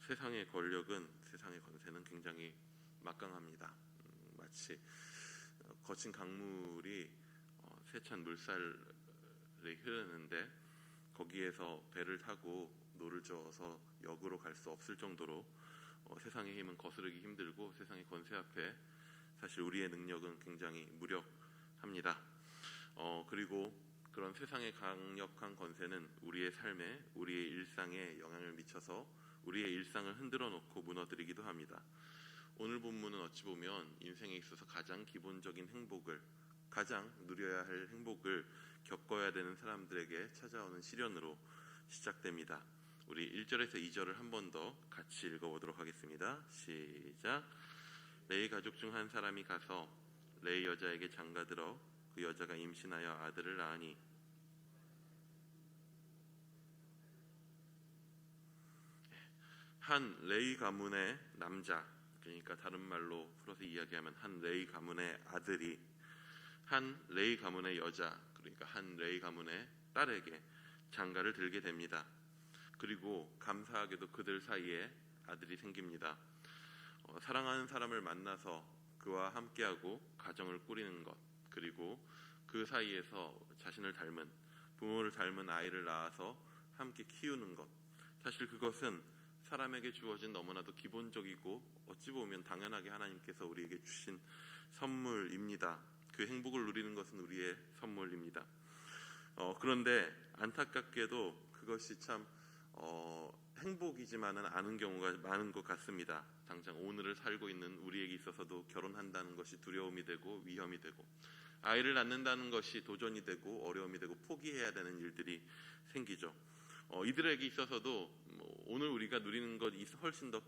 세상의 권력은, 세상의 권세는 굉장히 막강합니다. 마치 거친 강물이 세찬 물살에 흐르는데 거기에서 배를 타고 노를 저어서 역으로 갈 수 없을 정도로 세상의 힘은 거스르기 힘들고 세상의 권세 앞에 사실 우리의 능력은 굉장히 무력합니다. 그리고 그런 세상의 강력한 권세는 우리의 삶에, 우리의 일상에 영향을 미쳐서 우리의 일상을 흔들어 놓고 무너뜨리기도 합니다. 오늘 본문은 어찌 보면 인생에 있어서 가장 기본적인 행복을, 가장 누려야 할 행복을 겪어야 되는 사람들에게 찾아오는 시련으로 시작됩니다. 우리 1절에서 2절을 한 번 더 같이 읽어보도록 하겠습니다. 시작. 레위 가족 중 한 사람이 가서 레위 여자에게 장가들어 그 여자가 임신하여 아들을 낳으니 한 레위 가문의 남자, 그러니까 다른 말로 풀어서 이야기하면 한 레위 가문의 아들이 한 레위 가문의 여자, 그러니까 한 레위 가문의 딸에게 장가를 들게 됩니다. 그리고 감사하게도 그들 사이에 아들이 생깁니다. 사랑하는 사람을 만나서 그와 함께하고 가정을 꾸리는 것, 그리고 그 사이에서 자신을 닮은, 부모를 닮은 아이를 낳아서 함께 키우는 것, 사실 그것은 사람에게 주어진 너무나도 기본적이고 어찌 보면 당연하게 하나님께서 우리에게 주신 선물입니다. 그 행복을 누리는 것은 우리의 선물입니다. 그런데 안타깝게도 그것이 참 행복이지만은 않은 경우가 많은 것 같습니다. 당장 오늘을 살고 있는 우리에게 있어서도 결혼한다는 것이 두려움이 되고 위험이 되고, 아이를 낳는다는 것이 도전이 되고 어려움이 되고 포기해야 되는 일들이 생기죠. 이들에게 있어서도 오늘 우리가 누리는 것 훨씬 더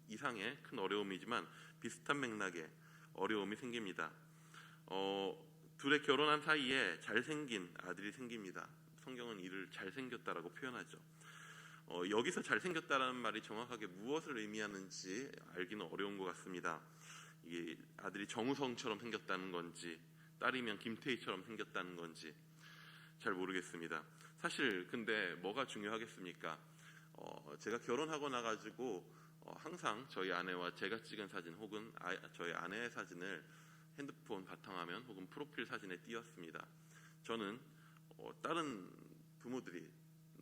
이상의 큰 어려움이지만 비슷한 맥락의 어려움이 생깁니다. 둘의 결혼한 사이에 잘생긴 아들이 생깁니다. 성경은 이를 잘생겼다라고 표현하죠. 여기서 잘생겼다라는 말이 정확하게 무엇을 의미하는지 알기는 어려운 것 같습니다. 이게 아들이 정우성처럼 생겼다는 건지 딸이면 김태희처럼 생겼다는 건지 잘 모르겠습니다. 사실 근데 뭐가 중요하겠습니까? 제가 결혼하고 나가지고 항상 저희 아내와 제가 찍은 사진 혹은 저희 아내의 사진을 핸드폰 바탕화면 혹은 프로필 사진에 띄웠습니다. 저는 다른 부모들이,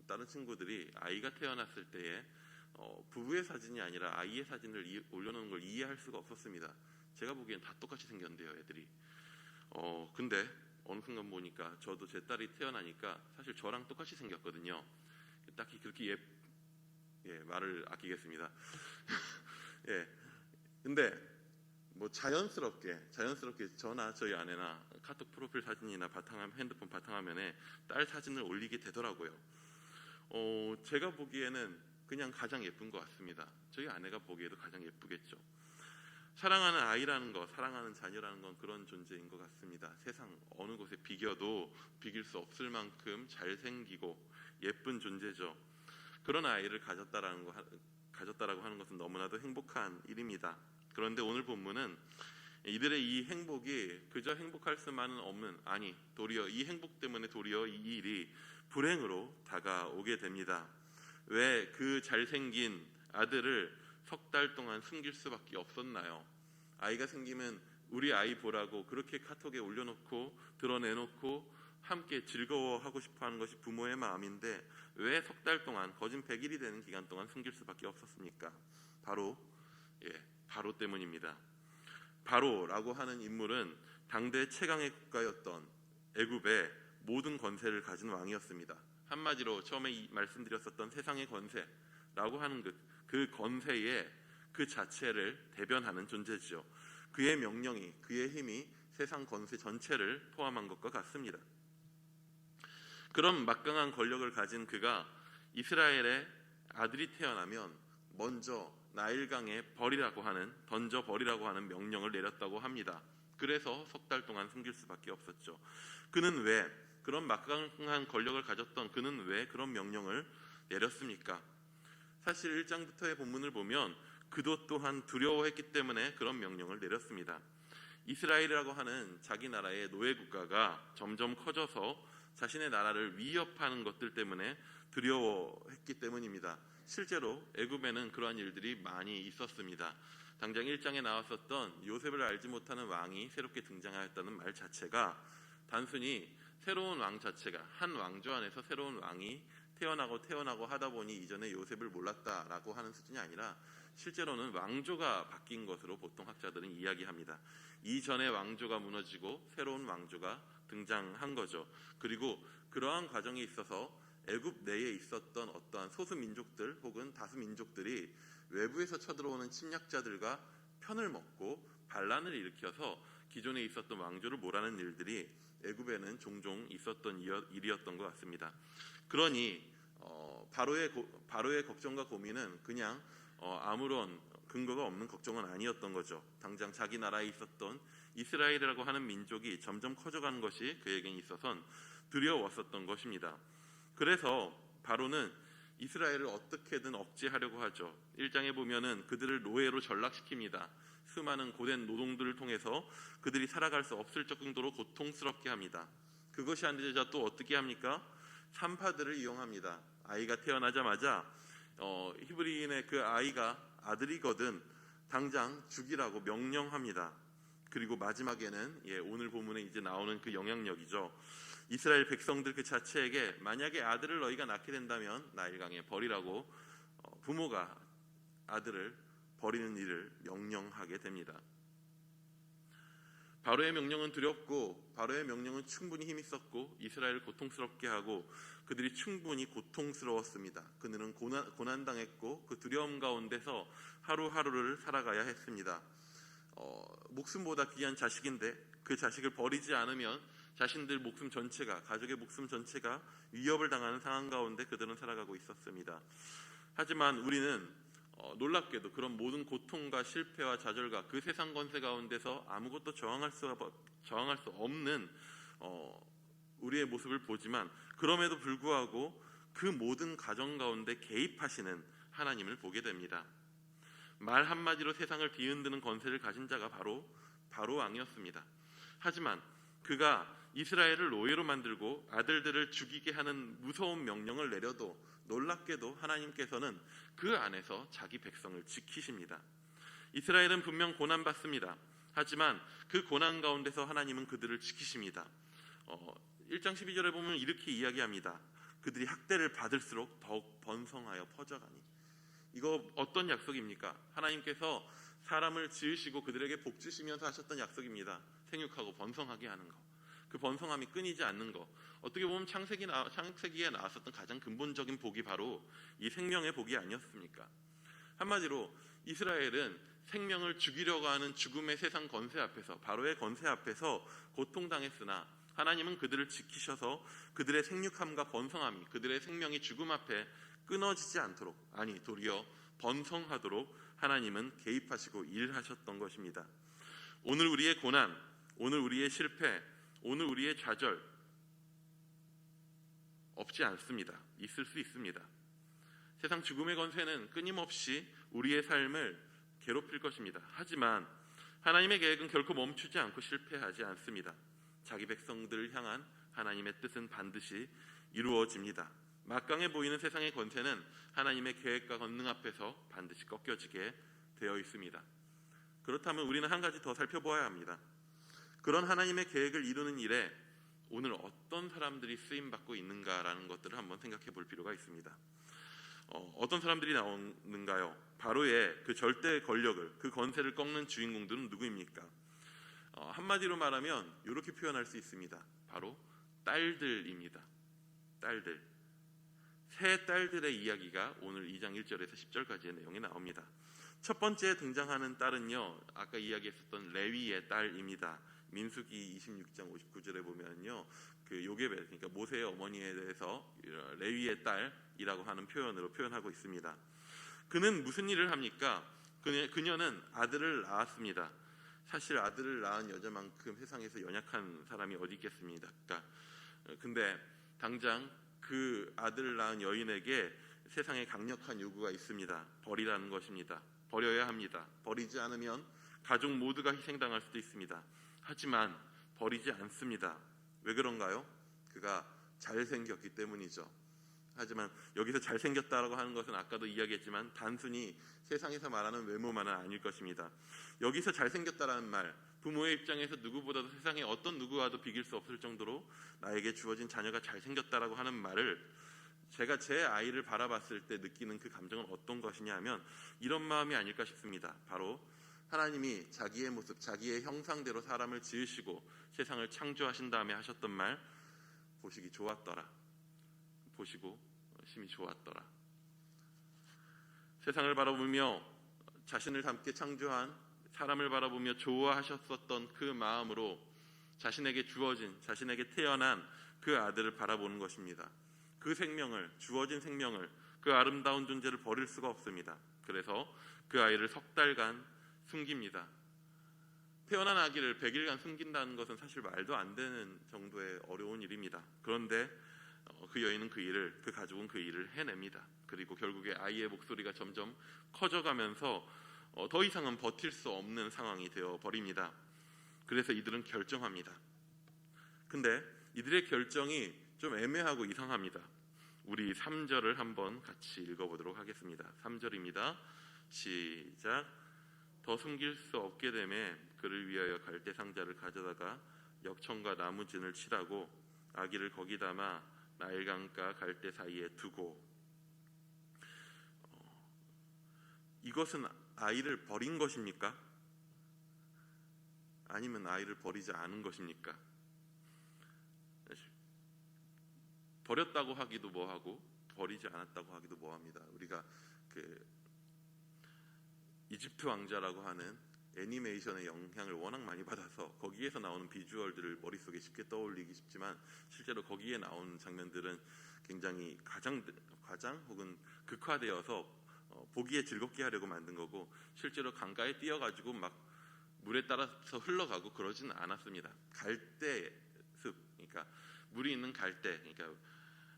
다른 친구들이 아이가 태어났을 때에 부부의 사진이 아니라 아이의 사진을 올려놓은 걸 이해할 수가 없었습니다. 제가 보기엔 다 똑같이 생겼는데요, 애들이. 근데 어느 순간 보니까 저도 제 딸이 태어나니까 사실 저랑 똑같이 생겼거든요. 딱히 그렇게 말을 아끼겠습니다. 예. 근데 자연스럽게 저나 저희 아내나 카톡 프로필 사진이나 핸드폰 바탕화면에 딸 사진을 올리게 되더라고요. 제가 보기에는 그냥 가장 예쁜 것 같습니다. 저희 아내가 보기에도 가장 예쁘겠죠. 사랑하는 아이라는 것, 사랑하는 자녀라는 건 그런 존재인 것 같습니다. 세상 어느 곳에 비겨도 비길 수 없을 만큼 잘생기고 예쁜 존재죠. 그런 아이를 가졌다라고 하는 것은 너무나도 행복한 일입니다. 그런데 오늘 본문은 이들의 이 행복이 그저 행복할 수만은 없는, 아니 도리어 이 행복 때문에 도리어 이 일이 불행으로 다가오게 됩니다. 왜 그 잘생긴 아들을 석 달 동안 숨길 수밖에 없었나요? 아이가 생기면 우리 아이 보라고 그렇게 카톡에 올려놓고 드러내놓고 함께 즐거워하고 싶어하는 것이 부모의 마음인데 왜 석 달 동안, 거진 100일이 되는 기간 동안 숨길 수밖에 없었습니까? 바로 때문입니다. 바로라고 하는 인물은 당대 최강의 국가였던 애굽의 모든 권세를 가진 왕이었습니다. 한마디로 처음에 말씀드렸었던 세상의 권세라고 하는 그 권세의 그 자체를 대변하는 존재지요. 그의 명령이, 그의 힘이 세상 권세 전체를 포함한 것과 같습니다. 그런 막강한 권력을 가진 그가 이스라엘의 아들이 태어나면 먼저 나일강에 던져 버리라고 하는 명령을 내렸다고 합니다. 그래서 석 달 동안 숨길 수밖에 없었죠. 그는 왜 그런 막강한 권력을 가졌던 그는 왜 그런 명령을 내렸습니까? 사실 1장부터의 본문을 보면 그도 또한 두려워했기 때문에 그런 명령을 내렸습니다. 이스라엘이라고 하는 자기 나라의 노예 국가가 점점 커져서 자신의 나라를 위협하는 것들 때문에 두려워했기 때문입니다. 실제로 애굽에는 그러한 일들이 많이 있었습니다. 당장 1장에 나왔었던 요셉을 알지 못하는 왕이 새롭게 등장하였다는 말 자체가 단순히 새로운 왕 자체가 한 왕조 안에서 새로운 왕이 태어나고 하다 보니 이전에 요셉을 몰랐다라고 하는 수준이 아니라 실제로는 왕조가 바뀐 것으로 보통 학자들은 이야기합니다. 이전의 왕조가 무너지고 새로운 왕조가 등장한 거죠. 그리고 그러한 과정에 있어서 애굽 내에 있었던 어떠한 소수 민족들 혹은 다수 민족들이 외부에서 쳐들어오는 침략자들과 편을 먹고 반란을 일으켜서 기존에 있었던 왕조를 몰아내는 일들이 애굽에는 종종 있었던 일이었던 것 같습니다. 그러니 바로의 걱정과 고민은 그냥 아무런 근거가 없는 걱정은 아니었던 거죠. 당장 자기 나라에 있었던 이스라엘이라고 하는 민족이 점점 커져가는 것이 그에겐 있어서는 두려웠었던 것입니다. 그래서 바로는 이스라엘을 어떻게든 억제하려고 하죠. 1장에 보면은 그들을 노예로 전락시킵니다. 수많은 고된 노동들을 통해서 그들이 살아갈 수 없을 정도로 고통스럽게 합니다. 그것이 안 되자 또 어떻게 합니까? 산파들을 이용합니다. 아이가 태어나자마자 히브리인의 그 아이가 아들이거든 당장 죽이라고 명령합니다. 그리고 마지막에는 오늘 본문에 이제 나오는 그 영향력이죠. 이스라엘 백성들 그 자체에게 만약에 아들을 너희가 낳게 된다면 나일강에 버리라고 부모가 아들을 버리는 일을 명령하게 됩니다. 바로의 명령은 두렵고 바로의 명령은 충분히 힘이 있었고 이스라엘을 고통스럽게 하고 그들이 충분히 고통스러웠습니다. 그들은 고난당했고 그 두려움 가운데서 하루하루를 살아가야 했습니다. 목숨보다 귀한 자식인데 그 자식을 버리지 않으면 자신들 목숨 전체가 가족의 목숨 전체가 위협을 당하는 상황 가운데 그들은 살아가고 있었습니다. 하지만 우리는 놀랍게도 그런 모든 고통과 실패와 좌절과 그 세상 권세 가운데서 아무것도 저항할 수 없는 우리의 모습을 보지만 그럼에도 불구하고 그 모든 가정 가운데 개입하시는 하나님을 보게 됩니다. 말 한마디로 세상을 뒤흔드는 권세를 가진 자가 바로 왕이었습니다. 하지만 그가 이스라엘을 노예로 만들고 아들들을 죽이게 하는 무서운 명령을 내려도 놀랍게도 하나님께서는 그 안에서 자기 백성을 지키십니다. 이스라엘은 분명 고난받습니다. 하지만 그 고난 가운데서 하나님은 그들을 지키십니다. 1장 12절에 보면 이렇게 이야기합니다. 그들이 학대를 받을수록 더욱 번성하여 퍼져가니. 이거 어떤 약속입니까? 하나님께서 사람을 지으시고 그들에게 복 주시면서 하셨던 약속입니다. 생육하고 번성하게 하는 거. 그 번성함이 끊이지 않는 거. 어떻게 보면 창세기에 나왔었던 가장 근본적인 복이 바로 이 생명의 복이 아니었습니까? 한마디로 이스라엘은 생명을 죽이려고 하는 죽음의 세상 권세 앞에서 바로의 권세 앞에서 고통당했으나 하나님은 그들을 지키셔서 그들의 생육함과 번성함이 그들의 생명이 죽음 앞에 끊어지지 않도록 아니 도리어 번성하도록 하나님은 개입하시고 일하셨던 것입니다. 오늘 우리의 고난, 오늘 우리의 실패, 오늘 우리의 좌절 없지 않습니다. 있을 수 있습니다. 세상 죽음의 권세는 끊임없이 우리의 삶을 괴롭힐 것입니다. 하지만 하나님의 계획은 결코 멈추지 않고 실패하지 않습니다. 자기 백성들을 향한 하나님의 뜻은 반드시 이루어집니다. 막강해 보이는 세상의 권세는 하나님의 계획과 권능 앞에서 반드시 꺾여지게 되어 있습니다. 그렇다면 우리는 한 가지 더 살펴보아야 합니다. 그런 하나님의 계획을 이루는 일에 오늘 어떤 사람들이 쓰임받고 있는가라는 것들을 한번 생각해 볼 필요가 있습니다. 어떤 사람들이 나오는가요? 바로의 그 절대 권력을, 그 권세를 꺾는 주인공들은 누구입니까? 한마디로 말하면 이렇게 표현할 수 있습니다. 바로 딸들입니다. 딸들. 세 딸들의 이야기가 오늘 2장 1절에서 10절까지의 내용에 나옵니다. 첫 번째 등장하는 딸은요, 아까 이야기했었던 레위의 딸입니다. 민수기 26장 59절에 보면요, 그 요게벳, 그러니까 모세의 어머니에 대해서 레위의 딸이라고 하는 표현으로 표현하고 있습니다. 그는 무슨 일을 합니까? 그녀는 아들을 낳았습니다. 사실 아들을 낳은 여자만큼 세상에서 연약한 사람이 어디 있겠습니까? 근데 당장 그 아들을 낳은 여인에게 세상에 강력한 요구가 있습니다. 버리라는 것입니다. 버려야 합니다. 버리지 않으면 가족 모두가 희생당할 수도 있습니다. 하지만 버리지 않습니다. 왜 그런가요? 그가 잘생겼기 때문이죠. 하지만 여기서 잘생겼다라고 하는 것은 아까도 이야기했지만 단순히 세상에서 말하는 외모만은 아닐 것입니다. 여기서 잘생겼다라는 말, 부모의 입장에서 누구보다도 세상에 어떤 누구와도 비길 수 없을 정도로 나에게 주어진 자녀가 잘생겼다라고 하는 말을 제가 제 아이를 바라봤을 때 느끼는 그 감정은 어떤 것이냐 하면 이런 마음이 아닐까 싶습니다. 바로 하나님이 자기의 모습, 자기의 형상대로 사람을 지으시고 세상을 창조하신 다음에 하셨던 말, 보시기 좋았더라. 보시고 심히 좋았더라. 세상을 바라보며 자신을 닮게 창조한 사람을 바라보며 좋아하셨었던 그 마음으로 자신에게 주어진, 자신에게 태어난 그 아들을 바라보는 것입니다. 그 생명을, 주어진 생명을, 그 아름다운 존재를 버릴 수가 없습니다. 그래서 그 아이를 석 달간 숨깁니다. 태어난 아기를 100일간 숨긴다는 것은 사실 말도 안 되는 정도의 어려운 일입니다. 그런데 그 여인은 그 일을, 그 가족은 그 일을 해냅니다. 그리고 결국에 아이의 목소리가 점점 커져가면서 더 이상은 버틸 수 없는 상황이 되어버립니다. 그래서 이들은 결정합니다. 근데 이들의 결정이 좀 애매하고 이상합니다. 우리 3절을 한번 같이 읽어보도록 하겠습니다. 3절입니다. 시작. 더 숨길 수 없게 되매 그를 위하여 갈대 상자를 가져다가 역청과 나무진을 칠하고 아기를 거기 담아 나일강가 갈대 사이에 두고. 이것은 아이를 버린 것입니까? 아니면 아이를 버리지 않은 것입니까? 버렸다고 하기도 뭐하고 버리지 않았다고 하기도 뭐합니다. 우리가 그 이집트 왕자라고 하는 애니메이션의 영향을 워낙 많이 받아서 거기에서 나오는 비주얼들을 머릿속에 쉽게 떠올리기 쉽지만 실제로 거기에 나오는 장면들은 굉장히 과장 혹은 극화되어서 보기에 즐겁게 하려고 만든 거고 실제로 강가에 뛰어가지고 막 물에 따라서 흘러가고 그러지는 않았습니다. 갈대숲, 그러니까 물이 있는 갈대, 그러니까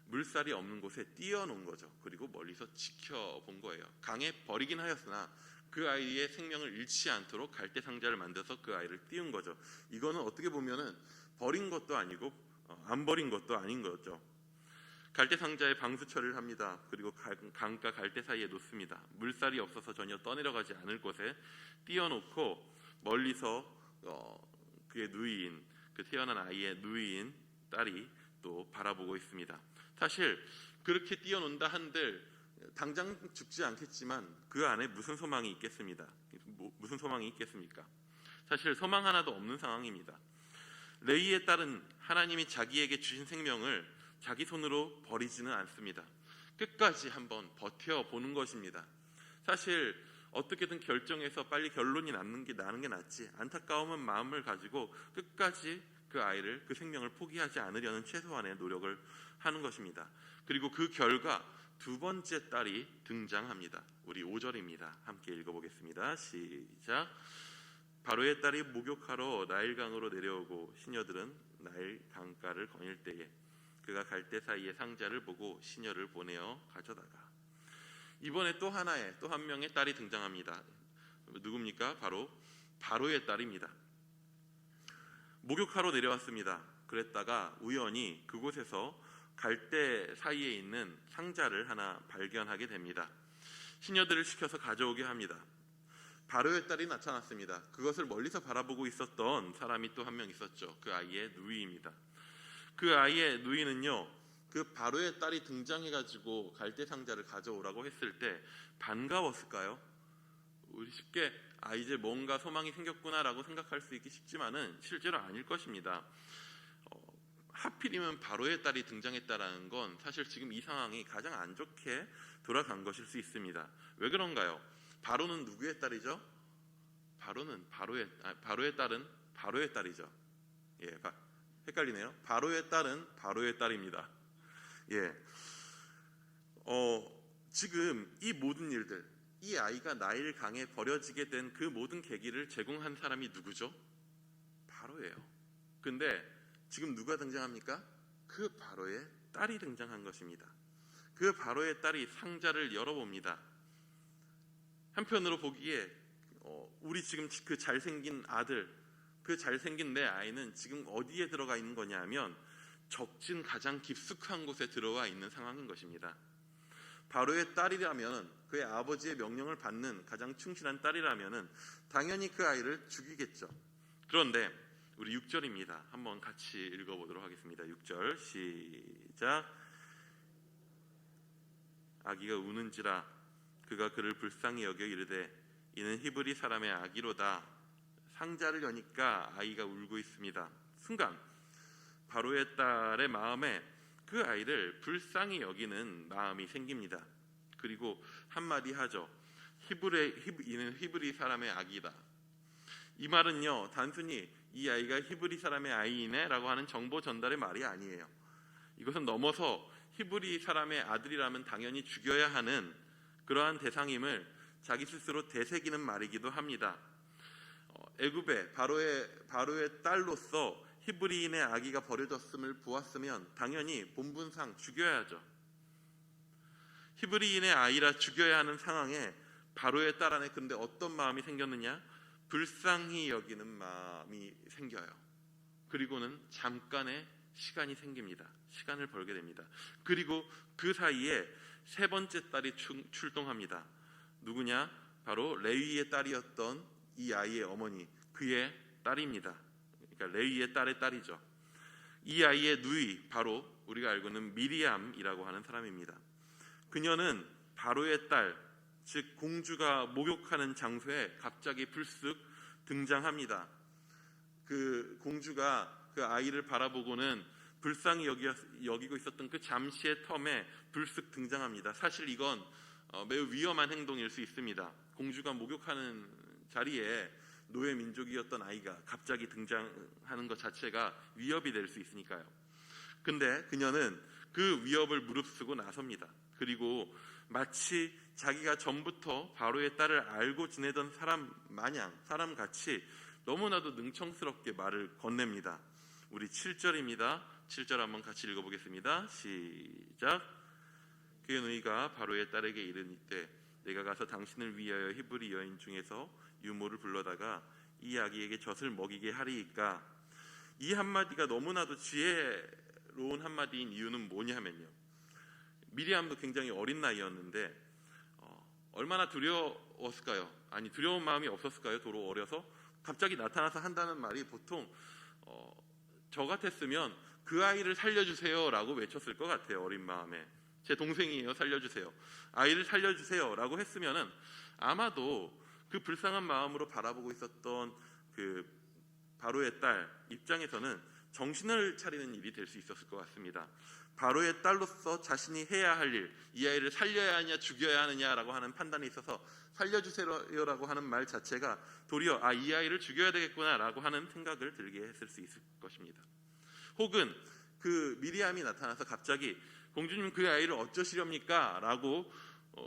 물살이 없는 곳에 띄워놓은 거죠. 그리고 멀리서 지켜본 거예요. 강에 버리긴 하였으나 그 아이의 생명을 잃지 않도록 갈대 상자를 만들어서 그 아이를 띄운 거죠. 이거는 어떻게 보면은 버린 것도 아니고 안 버린 것도 아닌 거죠. 갈대 상자에 방수 처리를 합니다. 그리고 강과 갈대 사이에 놓습니다. 물살이 없어서 전혀 떠내려가지 않을 곳에 띄워놓고 멀리서 그의 누이인, 그 태어난 아이의 누이인 딸이 또 바라보고 있습니다. 사실 그렇게 띄워놓는다 한들 당장 죽지 않겠지만 그 안에 무슨 소망이 있겠습니다. 무슨 소망이 있겠습니까? 사실 소망 하나도 없는 상황입니다. 레이의 딸은 하나님이 자기에게 주신 생명을 자기 손으로 버리지는 않습니다. 끝까지 한번 버텨보는 것입니다. 사실 어떻게든 결정해서 빨리 결론이 나는 게 낫지, 안타까운 마음을 가지고 끝까지 그 아이를, 그 생명을 포기하지 않으려는 최소한의 노력을 하는 것입니다. 그리고 그 결과 두 번째 딸이 등장합니다. 우리 5절입니다. 함께 읽어보겠습니다. 시작. 바로의 딸이 목욕하러 나일강으로 내려오고 시녀들은 나일 강가를 거닐 때에 그가 갈대 사이의 상자를 보고 시녀를 보내어 가져다가. 이번에 또 한 명의 딸이 등장합니다. 누굽니까? 바로 바로의 딸입니다. 목욕하러 내려왔습니다. 그랬다가 우연히 그곳에서 갈대 사이에 있는 상자를 하나 발견하게 됩니다. 시녀들을 시켜서 가져오게 합니다. 바로의 딸이 나타났습니다. 그것을 멀리서 바라보고 있었던 사람이 또 한 명 있었죠. 그 아이의 누이입니다. 그 아이의 누이는요, 그 바로의 딸이 등장해가지고 갈대 상자를 가져오라고 했을 때 반가웠을까요? 우리 쉽게 이제 뭔가 소망이 생겼구나라고 생각할 수 있기 쉽지만은 실제로 아닐 것입니다. 하필이면 바로의 딸이 등장했다라는 건 사실 지금 이 상황이 가장 안 좋게 돌아간 것일 수 있습니다. 왜 그런가요? 바로는 누구의 딸이죠? 바로의 딸은 바로의 딸이죠. 예, 헷갈리네요. 바로의 딸은 바로의 딸입니다. 예, 지금 이 모든 일들, 이 아이가 나일 강에 버려지게 된 그 모든 계기를 제공한 사람이 누구죠? 바로예요. 근데 지금 누가 등장합니까? 그 바로의 딸이 등장한 것입니다. 그 바로의 딸이 상자를 열어봅니다. 한편으로 보기에 우리 지금 그 잘생긴 아들, 그 잘생긴 내 아이는 지금 어디에 들어가 있는 거냐 하면 적진 가장 깊숙한 곳에 들어와 있는 상황인 것입니다. 바로의 딸이라면, 그의 아버지의 명령을 받는 가장 충실한 딸이라면 당연히 그 아이를 죽이겠죠. 그런데 우리 6절입니다. 한번 같이 읽어보도록 하겠습니다. 6절 시작. 아기가 우는지라 그가 그를 불쌍히 여겨 이르되 이는 히브리 사람의 아기로다. 상자를 여니까 아이가 울고 있습니다. 순간 바로의 딸의 마음에 그 아이를 불쌍히 여기는 마음이 생깁니다. 그리고 한마디 하죠. 이는 히브리 사람의 아기다. 이 말은요, 단순히 이 아이가 히브리 사람의 아이이네 라고 하는 정보 전달의 말이 아니에요. 이것은 넘어서 히브리 사람의 아들이라면 당연히 죽여야 하는 그러한 대상임을 자기 스스로 되새기는 말이기도 합니다. 애굽의 바로의 딸로서 히브리인의 아기가 버려졌음을 보았으면 당연히 본분상 죽여야죠. 히브리인의 아이라 죽여야 하는 상황에 바로의 딸 안에 근데 어떤 마음이 생겼느냐? 불쌍히 여기는 마음이 생겨요. 그리고는 잠깐의 시간이 생깁니다. 시간을 벌게 됩니다. 그리고 그 사이에 세 번째 딸이 출동합니다. 누구냐? 바로 레위의 딸이었던 이 아이의 어머니, 그의 딸입니다. 그러니까 레위의 딸의 딸이죠. 이 아이의 누이, 바로 우리가 알고 있는 미리암이라고 하는 사람입니다. 그녀는 바로의 딸, 즉 공주가 목욕하는 장소에 갑자기 불쑥 등장합니다. 그 공주가 그 아이를 바라보고는 불쌍히 여기고 있었던 그 잠시의 텀에 불쑥 등장합니다. 사실 이건 매우 위험한 행동일 수 있습니다. 공주가 목욕하는 자리에 노예 민족이었던 아이가 갑자기 등장하는 것 자체가 위협이 될 수 있으니까요. 근데 그녀는 그 위협을 무릅쓰고 나섭니다. 그리고 마치 자기가 전부터 바로의 딸을 알고 지내던 사람 마냥, 사람같이 너무나도 능청스럽게 말을 건넵니다. 우리 7절입니다. 7절 한번 같이 읽어보겠습니다. 시작. 그의 누이가 바로의 딸에게 이르니때 내가 가서 당신을 위하여 히브리 여인 중에서 유모를 불러다가 이 아기에게 젖을 먹이게 하리이까. 이 한마디가 너무나도 지혜로운 한마디인 이유는 뭐냐면요, 미리암도 굉장히 어린 나이였는데 얼마나 두려웠을까요? 아니, 두려운 마음이 없었을까요? 도로 어려서 갑자기 나타나서 한다는 말이 보통 저 같았으면 그 아이를 살려주세요 라고 외쳤을 것 같아요. 어린 마음에 제 동생이에요, 살려주세요, 아이를 살려주세요 라고 했으면은 아마도 그 불쌍한 마음으로 바라보고 있었던 그 바로의 딸 입장에서는 정신을 차리는 일이 될 수 있었을 것 같습니다. 바로의 딸로서 자신이 해야 할 일, 이 아이를 살려야 하느냐 죽여야 하느냐라고 하는 판단에 있어서 살려주세요라고 하는 말 자체가 도리어 이 아이를 죽여야 되겠구나라고 하는 생각을 들게 했을 수 있을 것입니다. 혹은 그 미리암이 나타나서 갑자기 공주님 그 아이를 어쩌시렵니까? 라고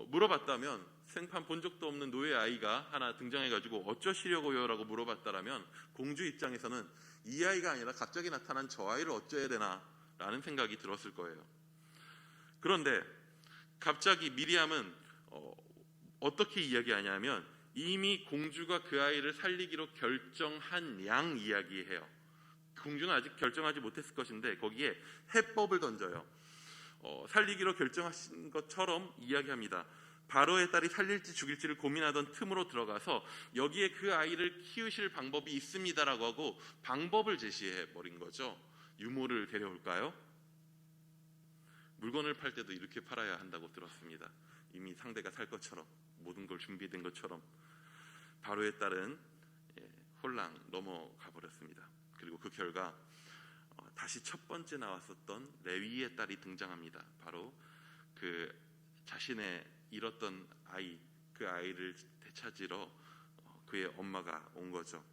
물어봤다면, 생판 본 적도 없는 노예 아이가 하나 등장해가지고 어쩌시려고요? 라고 물어봤다라면 공주 입장에서는 이 아이가 아니라 갑자기 나타난 저 아이를 어쩌야 되나 라는 생각이 들었을 거예요. 그런데 갑자기 미리암은 어떻게 이야기하냐면 이미 공주가 그 아이를 살리기로 결정한 양 이야기해요. 공주는 아직 결정하지 못했을 것인데 거기에 해법을 던져요. 살리기로 결정하신 것처럼 이야기합니다. 바로의 딸이 살릴지 죽일지를 고민하던 틈으로 들어가서 여기에 그 아이를 키우실 방법이 있습니다라고 하고 방법을 제시해 버린 거죠. 유모를 데려올까요? 물건을 팔 때도 이렇게 팔아야 한다고 들었습니다. 이미 상대가 살 것처럼, 모든 걸 준비된 것처럼. 바로의 딸은 홀랑 넘어가 버렸습니다. 그리고 그 결과 다시 첫 번째 나왔었던 레위의 딸이 등장합니다. 바로 그 자신의 잃었던 아이, 그 아이를 되찾으러 그의 엄마가 온 거죠.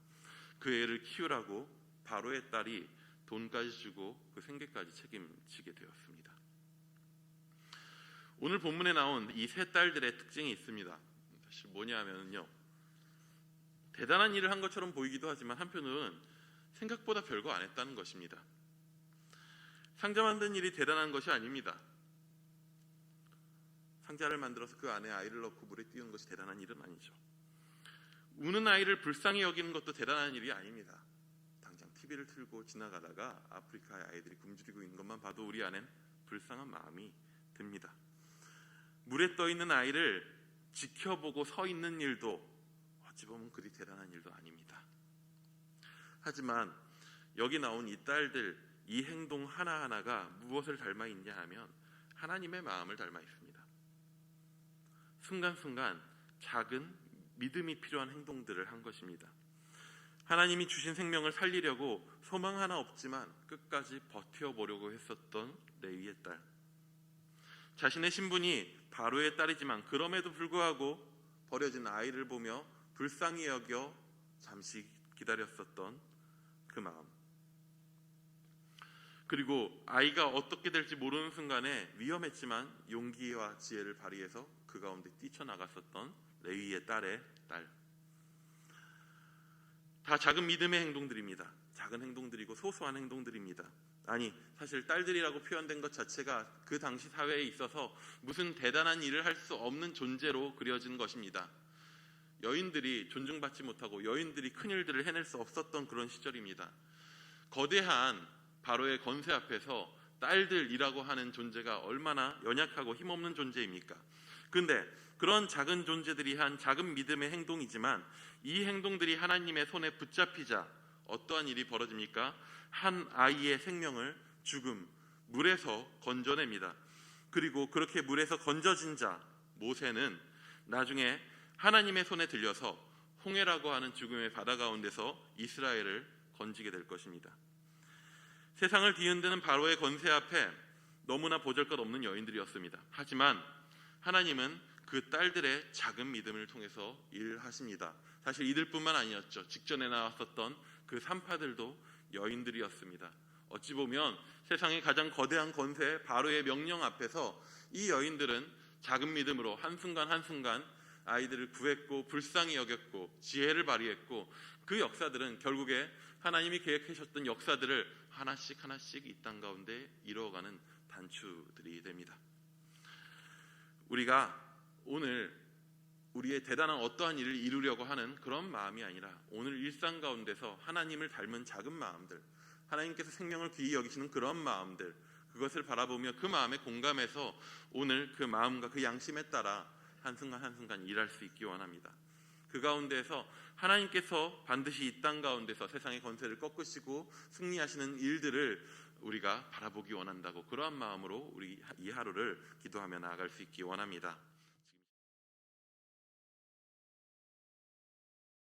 그 애를 키우라고 바로의 딸이 돈까지 주고 그 생계까지 책임지게 되었습니다. 오늘 본문에 나온 이 세 딸들의 특징이 있습니다. 사실 뭐냐면요, 대단한 일을 한 것처럼 보이기도 하지만 한편으로는 생각보다 별거 안 했다는 것입니다. 상자 만든 일이 대단한 것이 아닙니다. 상자를 만들어서 그 안에 아이를 넣고 물에 띄우는 것이 대단한 일은 아니죠. 우는 아이를 불쌍히 여기는 것도 대단한 일이 아닙니다. 당장 TV를 틀고 지나가다가 아프리카의 아이들이 굶주리고 있는 것만 봐도 우리 안엔 불쌍한 마음이 듭니다. 물에 떠 있는 아이를 지켜보고 서 있는 일도 어찌 보면 그리 대단한 일도 아닙니다. 하지만 여기 나온 이 딸들, 이 행동 하나하나가 무엇을 닮아 있냐 하면 하나님의 마음을 닮아 있습니다. 순간순간 작은 믿음이 필요한 행동들을 한 것입니다. 하나님이 주신 생명을 살리려고 소망 하나 없지만 끝까지 버텨보려고 했었던 레위의 딸, 자신의 신분이 바로의 딸이지만 그럼에도 불구하고 버려진 아이를 보며 불쌍히 여겨 잠시 기다렸었던 그 마음, 그리고 아이가 어떻게 될지 모르는 순간에 위험했지만 용기와 지혜를 발휘해서 그 가운데 뛰쳐나갔었던 레위의 딸의 딸, 다 작은 믿음의 행동들입니다. 작은 행동들이고 소소한 행동들입니다. 아니, 사실 딸들이라고 표현된 것 자체가 그 당시 사회에 있어서 무슨 대단한 일을 할 수 없는 존재로 그려진 것입니다. 여인들이 존중받지 못하고 여인들이 큰 일들을 해낼 수 없었던 그런 시절입니다. 거대한 바로의 권세 앞에서 딸들이라고 하는 존재가 얼마나 연약하고 힘없는 존재입니까? 그런데 그런 작은 존재들이 한 작은 믿음의 행동이지만 이 행동들이 하나님의 손에 붙잡히자 어떠한 일이 벌어집니까? 한 아이의 생명을 죽음, 물에서 건져냅니다. 그리고 그렇게 물에서 건져진 자 모세는 나중에 하나님의 손에 들려서 홍해라고 하는 죽음의 바다 가운데서 이스라엘을 건지게 될 것입니다. 세상을 뒤흔드는 바로의 권세 앞에 너무나 보잘것없는 여인들이었습니다. 하지만 하나님은 그 딸들의 작은 믿음을 통해서 일하십니다. 사실 이들뿐만 아니었죠. 직전에 나왔었던 그 산파들도 여인들이었습니다. 어찌 보면 세상의 가장 거대한 권세 바로의 명령 앞에서 이 여인들은 작은 믿음으로 한순간 한순간 아이들을 구했고 불쌍히 여겼고 지혜를 발휘했고 그 역사들은 결국에 하나님이 계획하셨던 역사들을 하나씩 하나씩 이 땅 가운데 이루어가는 단추들이 됩니다. 우리가 오늘 우리의 대단한 어떠한 일을 이루려고 하는 그런 마음이 아니라 오늘 일상 가운데서 하나님을 닮은 작은 마음들, 하나님께서 생명을 귀히 여기시는 그런 마음들, 그것을 바라보며 그 마음에 공감해서 오늘 그 마음과 그 양심에 따라 한순간 한순간 일할 수 있기 원합니다. 그 가운데에서 하나님께서 반드시 이 땅 가운데서 세상의 권세를 꺾으시고 승리하시는 일들을 우리가 바라보기 원한다고, 그러한 마음으로 우리 이 하루를 기도하며 나아갈 수 있기 원합니다.